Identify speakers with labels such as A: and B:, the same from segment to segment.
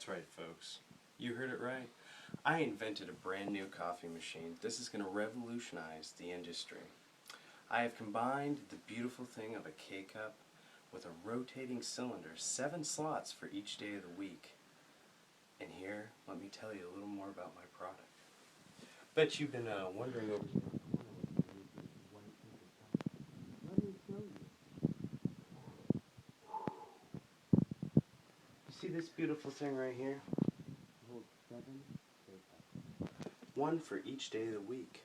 A: That's right, folks. You heard it right. I invented a brand new coffee machine. This is going to revolutionize the industry. I have combined the beautiful thing of a K-Cup with a rotating cylinder, 7 slots for each day of the week. And here, let me tell you a little more about my product. Bet you've been wondering over here. Let me show you see this beautiful thing right here? Holds 7 K-Cups. 1 for each day of the week.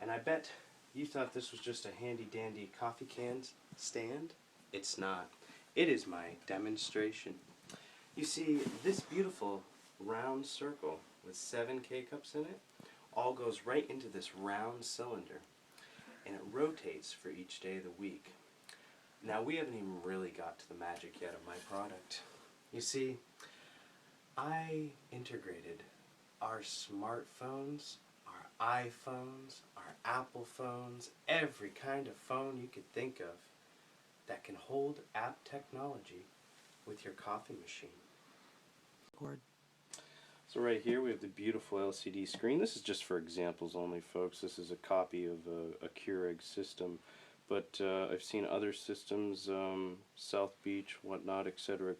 A: And I bet you thought this was just a handy-dandy coffee can stand. It's not. It is my demonstration. You see, this beautiful round circle with 7 K-Cups in it all goes right into this round cylinder, and it rotates for each day of the week. Now, we haven't even really got to the magic yet of my product. You see, I integrated our smartphones, our iPhones, our Apple phones, every kind of phone you could think of that can hold app technology with your coffee machine. So right here we have the beautiful LCD screen. This is just for examples only, folks. This is a copy of a Keurig system, but I've seen other systems, South Beach, whatnot, etc.,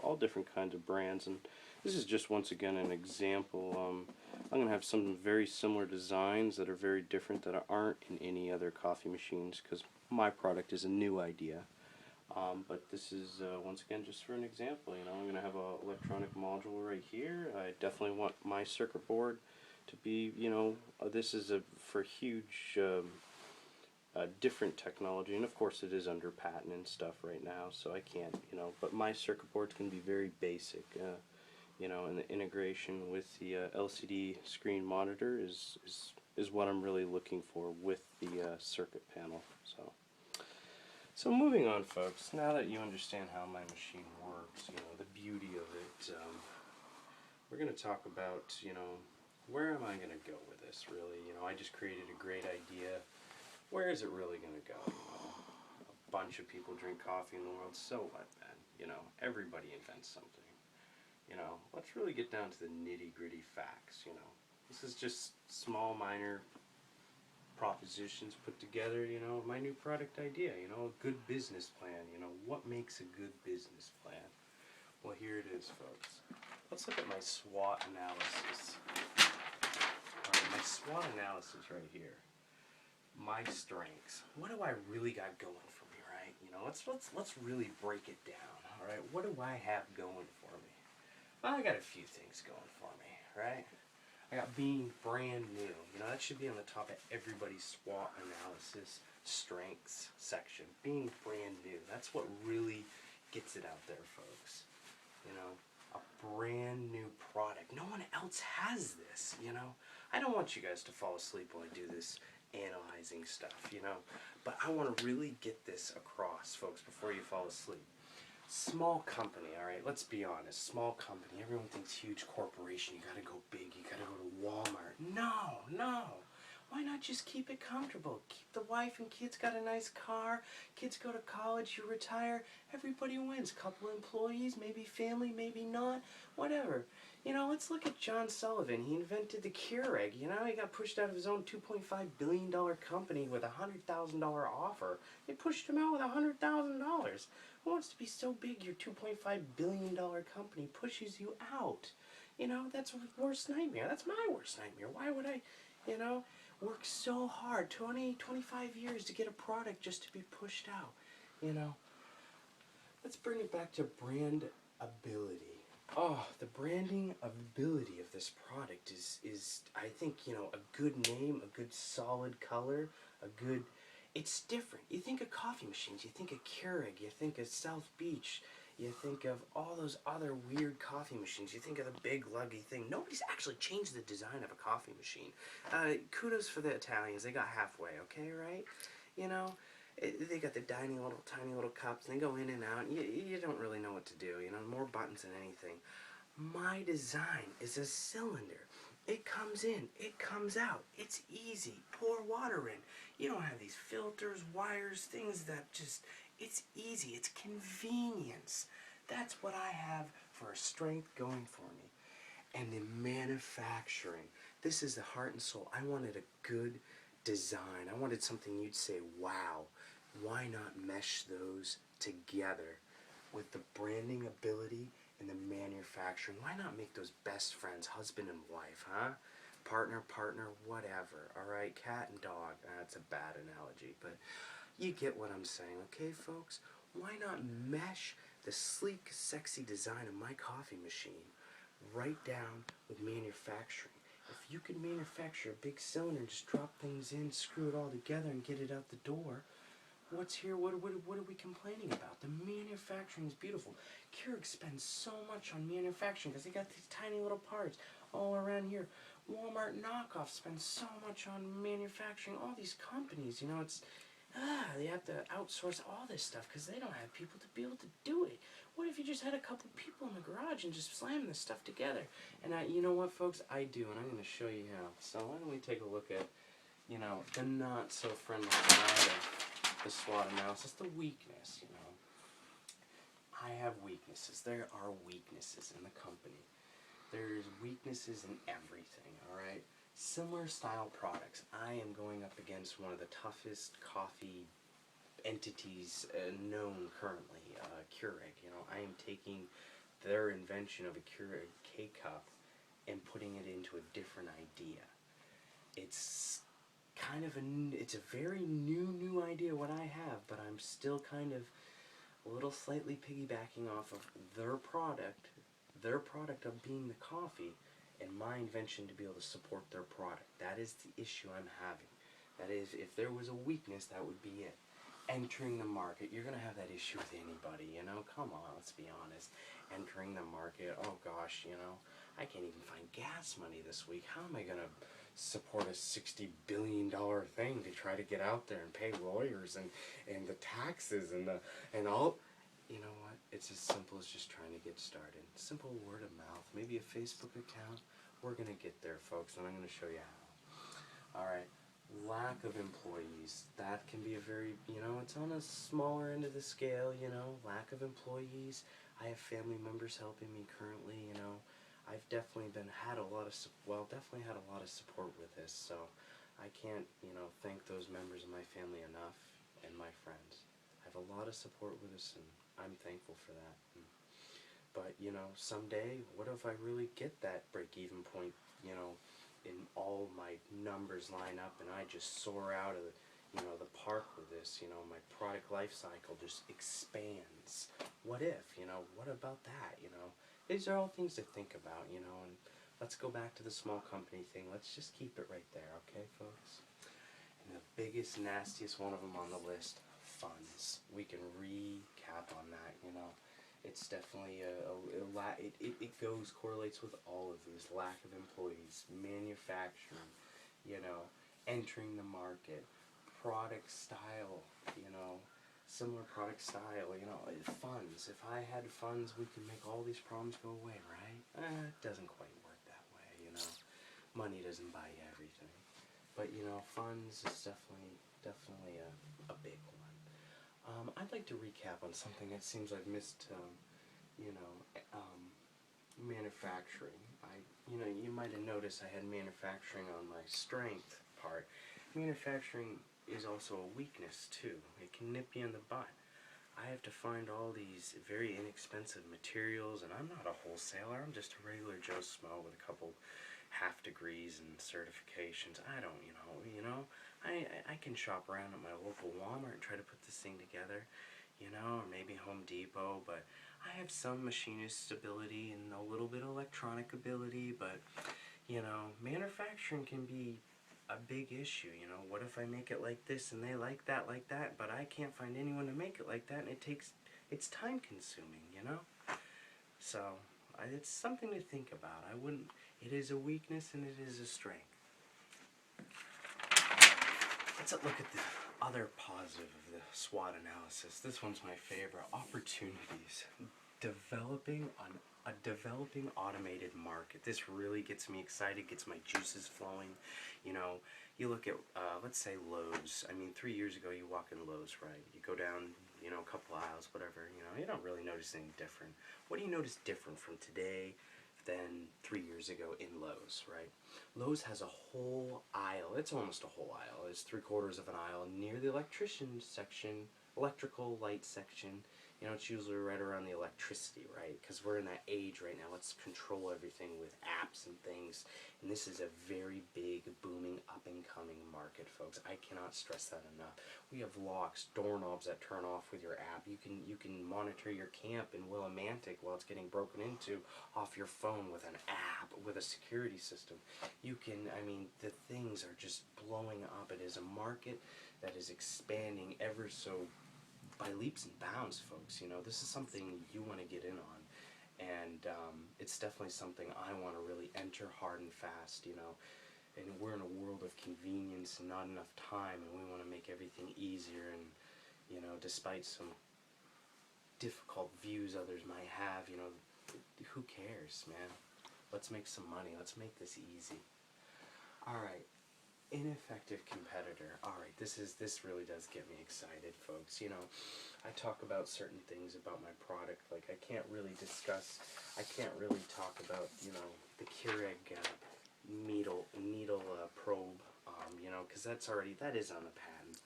A: all different kinds of brands, and this is just once again an example. I'm going to have some very similar designs that are very different that aren't in any other coffee machines because my product is a new idea. But this is once again just for an example. You know, I'm going to have an electronic module right here. I definitely want my circuit board to be, you know, this is for huge different technology, and of course it is under patent and stuff right now, so I can't, you know, but my circuit boards can be very basic. You know, and the integration with the LCD screen monitor is what I'm really looking for with the circuit panel. So moving on, folks, now that you understand how my machine works, you know, the beauty of it, we're going to talk about, you know, where am I going to go with this, really? You know, I just created a great idea. Where is it really going to go? You know, a bunch of people drink coffee in the world, so what, man? You know, everybody invents something. You know, let's really get down to the nitty-gritty facts, you know. This is just small, minor propositions put together, you know, my new product idea, you know, a good business plan, you know, what makes a good business plan? Well, here it is, folks. Let's look at my SWOT analysis. Alright, my SWOT analysis right here. My strengths. What do I really got going for me, right? You know, let's really break it down, alright? What do I have going for me? Well, I got a few things going for me, right? I got being brand new. You know, that should be on the top of everybody's SWOT analysis strengths section. Being brand new. That's what really gets it out there, folks. You know, a brand new product. No one else has this, you know. I don't want you guys to fall asleep while I do this analyzing stuff, you know. But I want to really get this across, folks, before you fall asleep. Small company, alright, let's be honest, small company, everyone thinks huge corporation, you gotta go big, you gotta go to Walmart. No, why not just keep it comfortable? Keep the wife and kids got a nice car, kids go to college, you retire, everybody wins. Couple employees, maybe family, maybe not, whatever. You know, let's look at John Sullivan. He invented the Keurig, you know, he got pushed out of his own $2.5 billion company with a $100,000 offer. They pushed him out with $100,000. Who wants to be so big your $2.5 billion company pushes you out? You know, that's a worst nightmare. That's my worst nightmare. Why would I, you know, work so hard, 20, 25 years to get a product just to be pushed out, you know? Let's bring it back to brand ability. Oh, the branding ability of this product is I think, you know, a good name, a good solid color, a good... It's different. You think of coffee machines, you think of Keurig, you think of South Beach, you think of all those other weird coffee machines, you think of the big luggy thing. Nobody's actually changed the design of a coffee machine. Kudos for the Italians, they got halfway, okay, right? You know, they got the tiny little cups, and they go in and out, and you don't really know what to do, you know, more buttons than anything. My design is a cylinder. It comes in, it comes out, it's easy, pour water in. You don't have these filters, wires, things that just, it's easy, it's convenience. That's what I have
B: for a strength going for me. And the manufacturing. This is the heart and soul. I wanted a good design. I wanted something you'd say, wow. Why not mesh those together with the branding ability and the manufacturing? Why not make those best friends, husband and wife, huh? Partner, whatever. All right, cat and dog. That's a bad analogy, but you get what I'm saying, okay, folks? Why not mesh the sleek, sexy design of my coffee machine right down with manufacturing? If you can manufacture a big cylinder, just drop things in, screw it all together, and get it out the door, what's here? What are we complaining about? The manufacturing is beautiful. Keurig spends so much on manufacturing because they got these tiny little parts all around here. Walmart knockoff spends so much on manufacturing. All these companies, it's they have to outsource all this stuff because they don't have people to be able to do it. What if you just had a couple people in the garage and just slam this stuff together? And you know what, folks? I do, and I'm going to show you how. So why don't we take a look at, the not so friendly side of the SWOT analysis, the weakness. I have weaknesses. There are weaknesses in the company. There's weaknesses in everything. All right. Similar style products. I am going up against one of the toughest coffee entities known currently, Keurig. I am taking their invention of a Keurig K-Cup and putting it into a different idea. It's kind of it's a very new idea what I have, but I'm still kind of a little slightly piggybacking off of their product of being the coffee, and my invention to be able to support their product. That is the issue I'm having. That is, if there was a weakness, that would be it. Entering the market, you're going to have that issue with anybody, come on, let's be honest. Entering the market, oh gosh, I can't even find gas money this week. How am I going to support a $60 billion thing to try to get out there and pay lawyers and the taxes and all? You know what? It's as simple as just trying to get started. Simple word of mouth, maybe a Facebook account. We're going to get there, folks, and I'm going to show you how. All right. Lack of employees. That can be a very, it's on a smaller end of the scale, lack of employees. I have family members helping me currently, I've definitely had a lot of support with this, so I can't, thank those members of my family enough, and my friends. I have a lot of support with us, and I'm thankful for that. But, someday, what if I really get that break-even point, and all my numbers line up and I just soar out of the park with this, my product life cycle just expands. What if, what about that, These are all things to think about, and let's go back to the small company thing. Let's just keep it right there, okay, folks? And the biggest, nastiest one of them on the list, funds. We can recap on that, It's definitely it correlates with all of these. Lack of employees, manufacturing, entering the market, product style, similar product style, funds. If I had funds, we could make all these problems go away, right? It doesn't quite work that way, Money doesn't buy you everything. But, funds is definitely a big one. I'd like to recap on something that seems I've missed, manufacturing. You might have noticed I had manufacturing on my strength part. Manufacturing is also a weakness too. It can nip you in the butt. I have to find all these very inexpensive materials, and I'm not a wholesaler. I'm just a regular Joe Schmo with a couple half degrees and certifications. I don't, I can shop around at my local Walmart and try to put this thing together, or maybe Home Depot, but I have some machinist ability and a little bit of electronic ability, but, manufacturing can be a big issue, what if I make it like this and they like that, but I can't find anyone to make it like that, and it's time consuming, So, it's something to think about. It is a weakness and it is a strength. Let's look at the other positive of the SWOT analysis. This one's my favorite. Opportunities. Developing automated market. This really gets me excited, gets my juices flowing. You look at, let's say Lowe's. 3 years ago you walk in Lowe's, right? You go down you know, a couple aisles, whatever, you know, you don't really notice anything different. What do you notice different from today than 3 years ago in Lowe's, right? Lowe's has a whole aisle, it's almost a whole aisle, it's 3/4 of an aisle near the electrician section, electrical light section. You know, it's usually right around the electricity, right? Because we're in that age right now. Let's control everything with apps and things. And this is a very big, booming, up-and-coming market, folks. I cannot stress that enough. We have locks, doorknobs that turn off with your app. You can monitor your camp in Willimantic while it's getting broken into off your phone with an app, with a security system. You can, I mean, the things are just blowing up. It is a market that is expanding ever so by leaps and bounds, folks. You know, this is something you want to get in on, and it's definitely something I want to really enter hard and fast, you know. And we're in a world of convenience and not enough time, and we want to make everything easier. And you know, despite some difficult views others might have, you know, who cares, man? Let's make some money. Let's make this easy. All right. Ineffective competitor. Alright, this really does get me excited, folks. You know, I talk about certain things about my product, like I can't really talk about, you know, the Keurig needle probe, you know, because that is on the patent.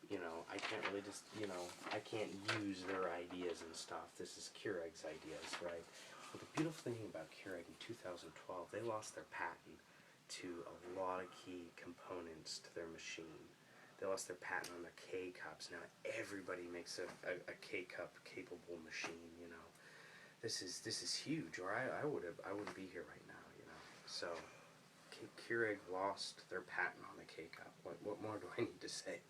B: You know, I can't really just, you know, I can't use their ideas and stuff. This is Keurig's ideas, right? But the beautiful thing about Keurig in 2012, they lost their patent to a lot of key components to their machine. They lost their patent on their K-cups. Now everybody makes a K-cup capable machine, you know. This is huge, or I wouldn't be here right now, you know. So Keurig lost their patent on the K-cup. What more do I need to say?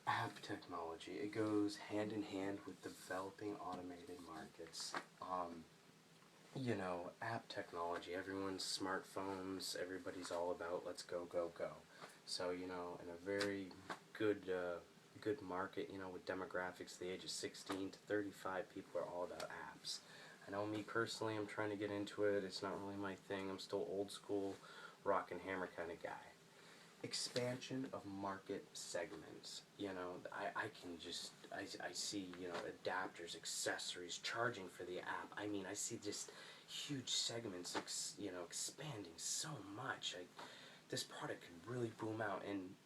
B: App technology. It goes hand in hand with developing automated markets. You know, app technology, everyone's smartphones, everybody's all about let's go, go, go. So, you know, in a very good market, you know, with demographics, the age of 16 to 35, people are all about apps. I know me personally, I'm trying to get into it. It's not really my thing. I'm still old school, rock and hammer kind of guy. Expansion of market segments. You know, I can just, I see, you know, adapters, accessories, charging for the app. I mean, I see just huge segments, you know, expanding so much. This product could really boom out, and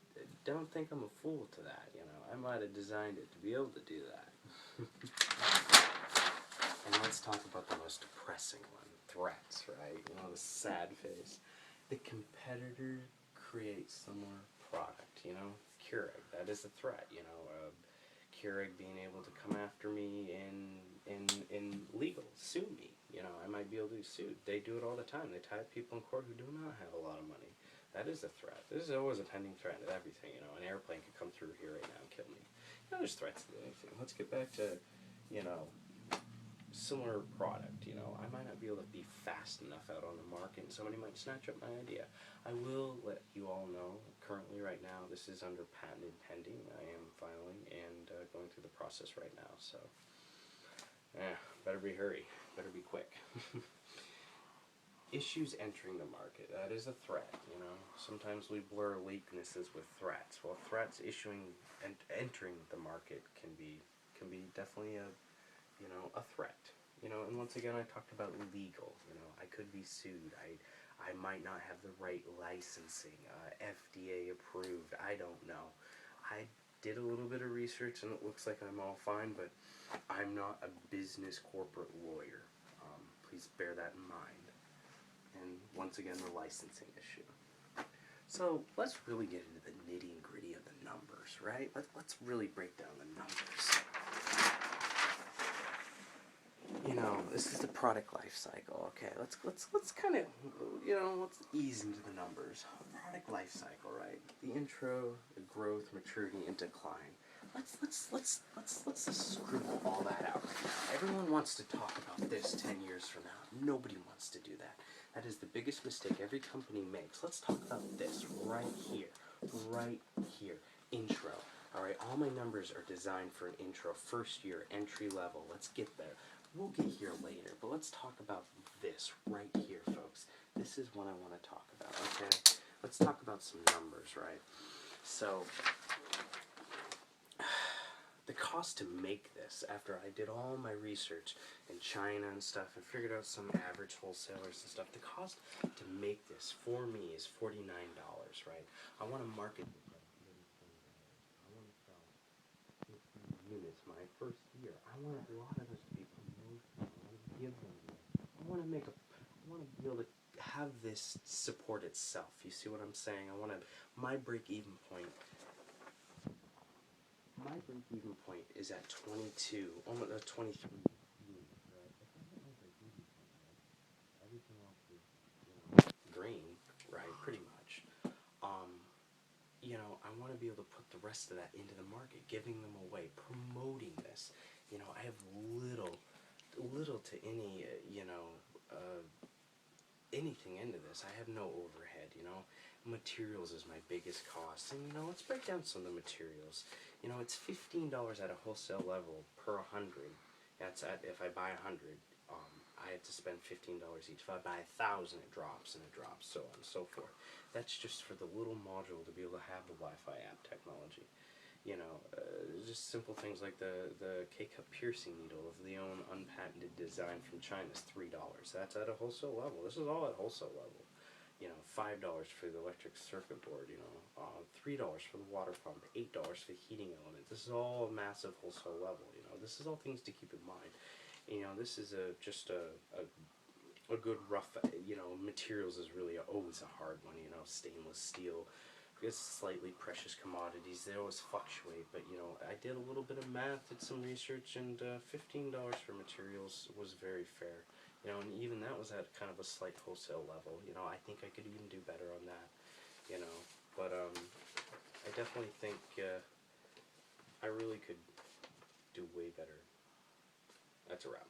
B: don't think I'm a fool to that, you know. I might have designed it to be able to do that. And let's talk about the most depressing one, threats, right? You know, the sad face. The competitor create similar product, you know. Keurig, that is a threat, you know. Keurig being able to come after me in legal, sue me, you know. I might be able to be sued. They do it all the time. They tie people in court who do not have a lot of money. That is a threat. This is always a pending threat to everything, you know. An airplane could come through here right now and kill me. You know, there's threats to anything. Let's get back to, you know, similar product, you know. I might not be able to be fast enough out on the market, and somebody might snatch up my idea. I will let you all know, currently right now, this is under patent and pending. I am filing and going through the process right now, so better be hurry, better be quick. Issues entering the market, that is a threat, you know. Sometimes we blur weaknesses with threats. Well, threats issuing and entering the market can be definitely a, you know, a threat. You know, and once again, I talked about legal. You know, I could be sued. I might not have the right licensing, FDA approved. I don't know. I did a little bit of research, and it looks like I'm all fine, but I'm not a business corporate lawyer. Please bear that in mind. And once again, the licensing issue. So let's really get into the nitty and gritty of the numbers, right? Let's really break down the numbers. You know, this is the product life cycle. Okay, let's kind of, you know, let's ease into the numbers. Product life cycle, right? The intro, the growth, maturity, and decline. Let's scribble all that out right now. Everyone wants to talk about this 10 years from now. Nobody wants to do that. That is the biggest mistake every company makes. Let's talk about this right here. Right here. Intro. Alright, all my numbers are designed for an intro. First year, entry level. Let's get there. We'll get here later, but let's talk about this right here, folks. This is what I want to talk about, okay? Let's talk about some numbers, right? So, the cost to make this, after I did all my research in China and stuff and figured out some average wholesalers and stuff, the cost to make this for me is $49, right? I want to market this at $120. I want to sell 50 units my first year. I want a lot of this to be promotional. I want to give them this. I want to make a, I want to be able to have this support itself. You see what I'm saying? I want to, my break-even point is at 22, almost 23 units, right? If I hit my break-even point, right, everything else is, green, right, pretty much. I want to be able to put the rest of that into the market, giving them away, promoting this. I have little to any, anything into this. I have no overhead, Materials is my biggest cost. And, let's break down some of the materials. It's $15 at a wholesale level per 100. That's if I buy 100, I have to spend $15 each. If I buy 1,000, it drops and it drops, so on and so forth. That's just for the little module to be able to have the Wi-Fi app technology. Just simple things like the K-cup piercing needle of the own unpatented design from China is $3. That's at a wholesale level. This is all at wholesale level. $5 for the electric circuit board. $3 for the water pump, $8 for the heating element. This is all massive wholesale level. This is all things to keep in mind. This is just a good rough. Materials is really always a hard one. Stainless steel. It's slightly precious commodities. They always fluctuate, but I did a little bit of math, did some research, and $15 for materials was very fair. And even that was at kind of a slight wholesale level. I think I could even do better on that. But I definitely think I really could do way better. That's a wrap.